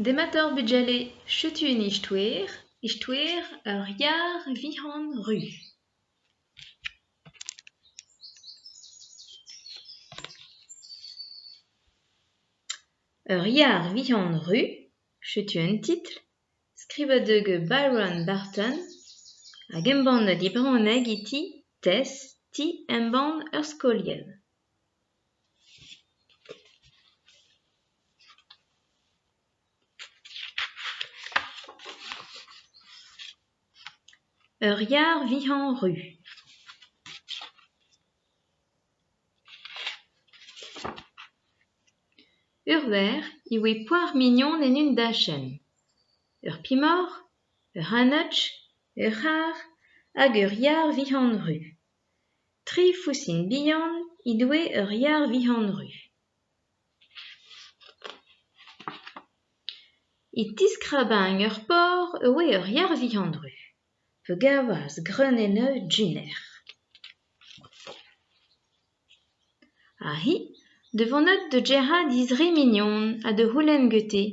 Demator bugale chutun istouer ur yar vihan ru. Ur yar vihan ru, chutun titre, skrivadege Byron Barton, hag embann dibroneg iti Tess ti embann ur skoliel. Ur yar vihan ru. Ur ver, iwe poar mignon en un dachen. Ur pimor, ur hanotch, ur c'har, hag ur yar vihan ru. Tri foussin bihan idwe ur yar vihan ru. I tiskrabang ur por ewe ur yar vihan ru. Pe gavas greneneu duner. Ahi, devant de gera dizri mignon a de houlen gete.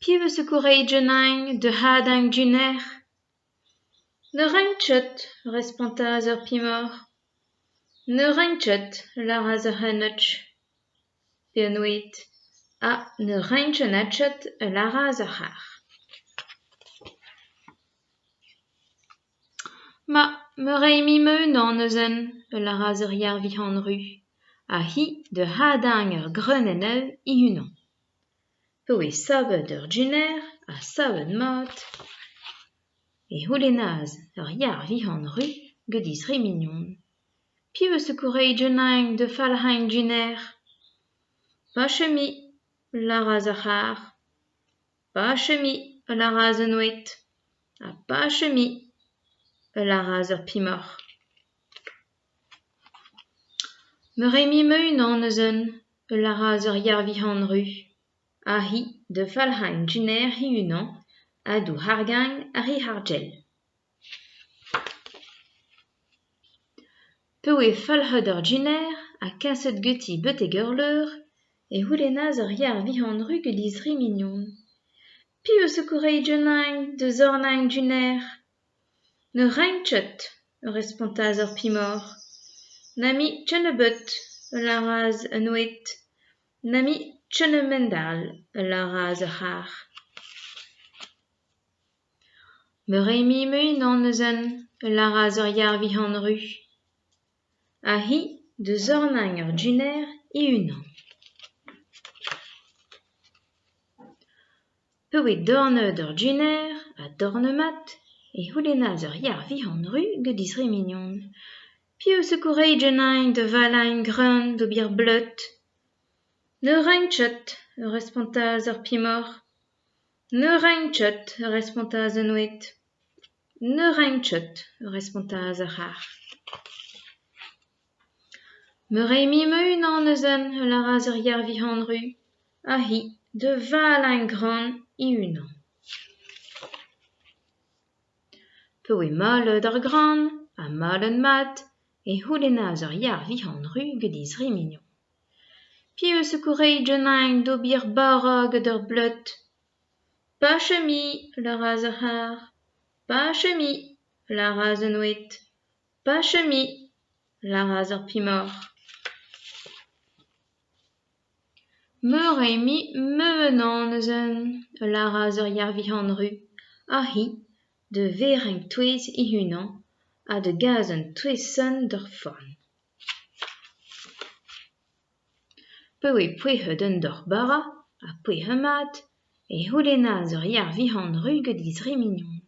Piv eus koureigenañ de hadang duner. Ne rentchet, respantaz ur pimor. Ne rentchet, laraz ur hanotch. Pe anouet, ne rentchenatchet, laraz ur c'har. Ma, me reimi me unan neuzen, laraz ur yar vihan ru. Hi de hadang ur greneneu I unan. Peu e savet ur duner, a savet mat, e houlenaz ur yar vihan ru gediz re mignon. Piv eus koureigenañ de falhañ duner. Pa chemi, laraz ur c'har. Pa chemi, laraz un ouet. Ha pa chemi, laraz ur pimor. Me reimi me unan neuzen, laraz ur yar vihan ru. Hi de falhañ duner hi unan, a dou hargañ ar hi hargel. Peu e falc'het ur duner a kaset geuti betek ur leur e houlenaz ur yar vihan ru gediz re mignon. Piv eus koureigenañ de zornañ duner. Ne rentchet, respantaz ur pimor. Nami tchenebet, laraz un ouet. Nami tchenemendal, laraz ur c'har. Me reimi me unan neuzen, laraz ur yar vihan ru. Hi de zornañ ur duner I unan. Peu e dorneut ur duner a dornemat e houlenaz ur yar vihan ru gediz re mignon. Piv eus koureigenañ de valañ greun d'ober bleut. Ne rentchet, respantaz ur pimor. Ne rentchet, respantaz un ouet. Ne rentchet, respantaz ur c'har. Me reimi me unan neuzen, laraz ur yar vihan ru. Hi de valañ greun I unan. Peu e malet ur gran, a malen mat, e houlenaz ur yar vihan ru gediz re mignon. Piv eus koureigenañ d'ober barrog ur bleut. Pa chemi, laraz ur c'har. Pa chemi, laraz un ouet. Pa chemi, laraz ur pimor. Me reimi me unan neuzen, laraz ur yar vihan ru. Hi de verenk touez I unan, a de gazen touezsen d'ur forn. Peu e pouec'het un dor bara, a pouec'h mat, e houlenaz ur yar vihan ru gediz re mignon.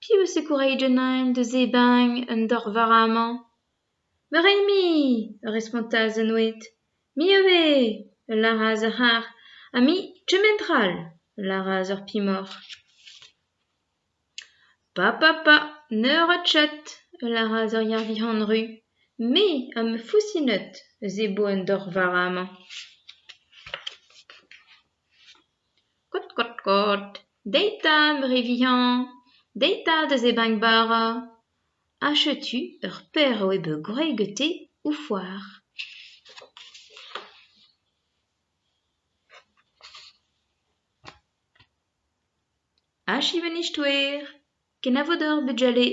Piv eus koureigenañ de zebañ un dor varamañ. Me reimi, respantaz un ouet. Mi ivez, laraz ur c'har. Ha mi tchemendral, laraz ur pimor. Pa, ne rentchet, laraz ur yar vihan ru. Me a me fousinet zebo un dor varamañ. Kot, deita me re vihan, deita de zebañ bara. Achetu ur per o ebe gwrei gete ou foar. Achi ben ich twer, ken a vo d'or bugale.